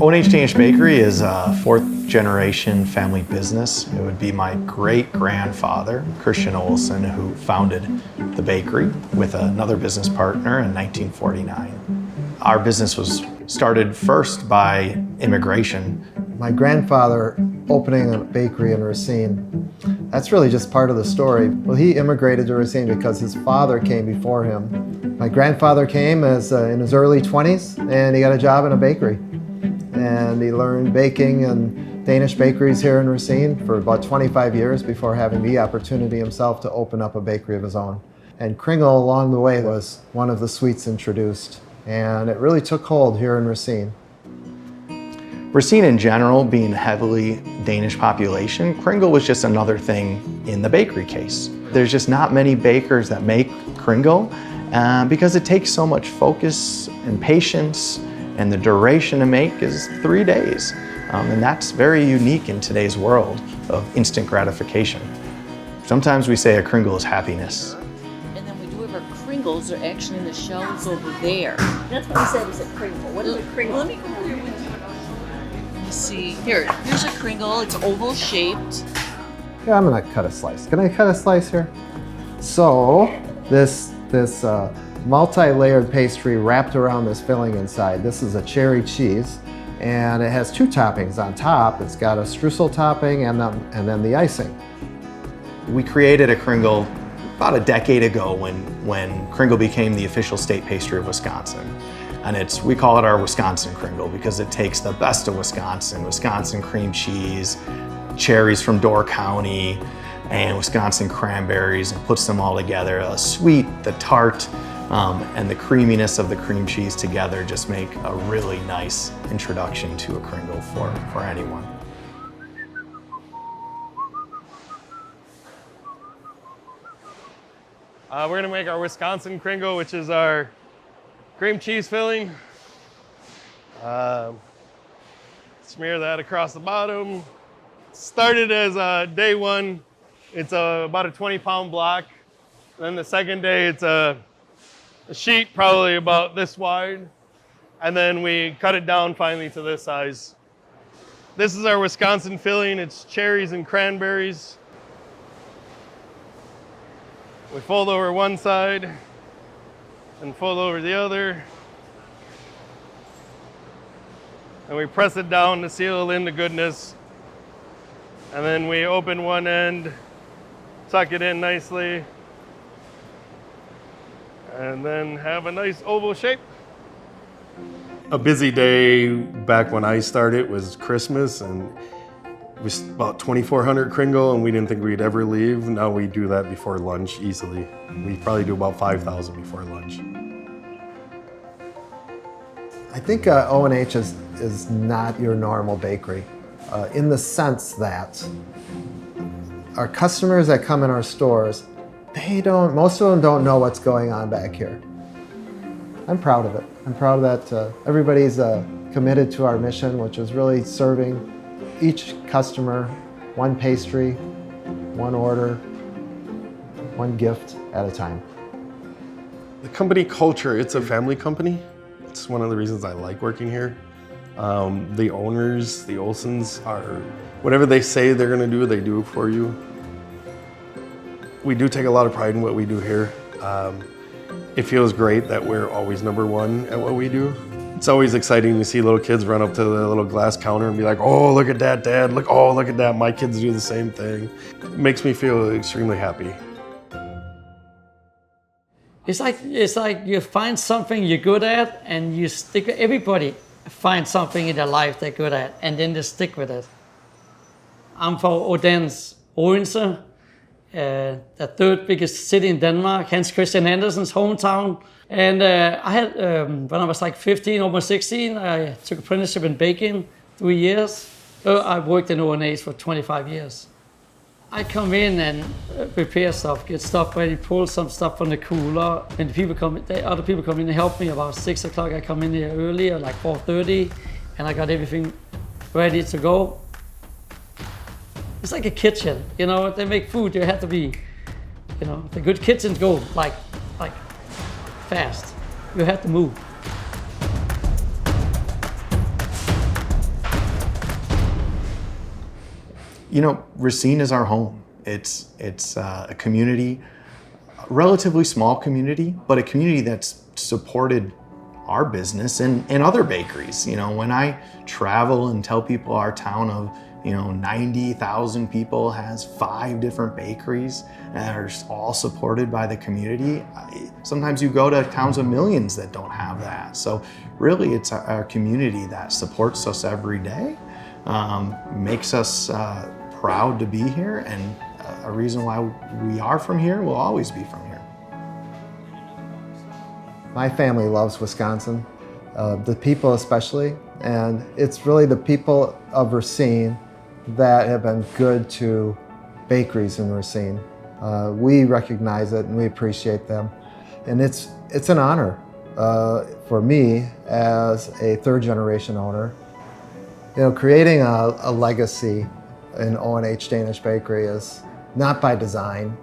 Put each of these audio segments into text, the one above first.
O&H Danish Bakery is a fourth-generation family business. It would be my great-grandfather, Christian Olesen, who founded the bakery with another business partner in 1949. Our business was started first by immigration. My grandfather opening a bakery in Racine, that's really just part of the story. Well, he immigrated to Racine because his father came before him. My grandfather came in his early 20s, and he got a job in a bakery. And he learned baking in Danish bakeries here in Racine for about 25 years before having the opportunity himself to open up a bakery of his own. And Kringle along the way was one of the sweets introduced. And it really took hold here in Racine. Racine in general being a heavily Danish population, Kringle was just another thing in the bakery case. There's just not many bakers that make Kringle because it takes so much focus and patience, and the duration to make is 3 days. And that's very unique in today's world of instant gratification. Sometimes we say a Kringle is happiness. And then we do have our Kringles are actually in the shelves over there. That's what he said was a Kringle. What is a Kringle? Let me go over here with you. Let me see. Here's a Kringle. It's oval shaped. Yeah, I'm gonna cut a slice. Can I cut a slice here? So this multi-layered pastry wrapped around this filling inside. This is a cherry cheese, and it has two toppings on top. It's got a streusel topping and then the icing. We created a Kringle about a decade ago when Kringle became the official state pastry of Wisconsin. And we call it our Wisconsin Kringle because it takes the best of Wisconsin cream cheese, cherries from Door County, and Wisconsin cranberries, and puts them all together. The sweet, the tart, and the creaminess of the cream cheese together just make a really nice introduction to a Kringle for anyone. We're gonna make our Wisconsin Kringle, which is our cream cheese filling. Smear that across the bottom. Started as day one, it's about a 20-pound block. Then the second day, it's a sheet probably about this wide. And then we cut it down finally to this size. This is our Wisconsin filling. It's cherries and cranberries. We fold over one side and fold over the other. And we press it down to seal in the goodness. And then we open one end, tuck it in nicely, and then have a nice oval shape. A busy day back when I started was Christmas, and it was about 2,400 Kringle, and we didn't think we'd ever leave. Now we do that before lunch easily. We probably do about 5,000 before lunch. I think O&H is not your normal bakery in the sense that our customers that come in our stores, most of them don't know what's going on back here. I'm proud of it. I'm proud that everybody's committed to our mission, which is really serving each customer one pastry, one order, one gift at a time. The company culture, it's a family company. It's one of the reasons I like working here. The owners, the Olesens, whatever they say they're gonna do, they do it for you. We do take a lot of pride in what we do here. It feels great that we're always #1 at what we do. It's always exciting to see little kids run up to the little glass counter and be like, "Oh, look at that, Dad. Look at that. My kids do the same thing." It makes me feel extremely happy. It's like you find something you're good at, and you stick. Everybody finds something in their life they're good at, and then they stick with it. I'm from Olesen, the third biggest city in Denmark, Hans Christian Andersen's hometown. And I had, when I was like 15, almost 16, I took apprenticeship in baking, 3 years. I worked in O&H for 25 years. I come in and prepare stuff, get stuff ready, pull some stuff from the cooler. And other people come in and help me about 6 o'clock. I come in here earlier, like 4:30, and I got everything ready to go. It's like a kitchen, you know, they make food, you have to be, you know, the good kitchens go like fast. You have to move. You know, Racine is our home. It's a community, a relatively small community, but a community that's supported our business and other bakeries. You know, when I travel and tell people our town of, 90,000 people has 5 different bakeries that are all supported by the community. Sometimes you go to towns of millions that don't have that. So really it's our community that supports us every day, makes us proud to be here, and a reason why we are from here, will always be from here. My family loves Wisconsin, the people especially, and it's really the people of Racine that have been good to bakeries in Racine. We recognize it and we appreciate them, and it's an honor for me as a third-generation owner. Creating a legacy in O&H Danish Bakery is not by design.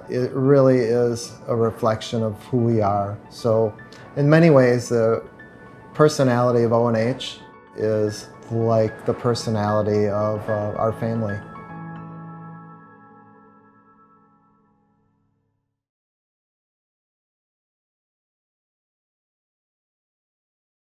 It really is a reflection of who we are. So in many ways, the personality of O&H is like the personality of our family.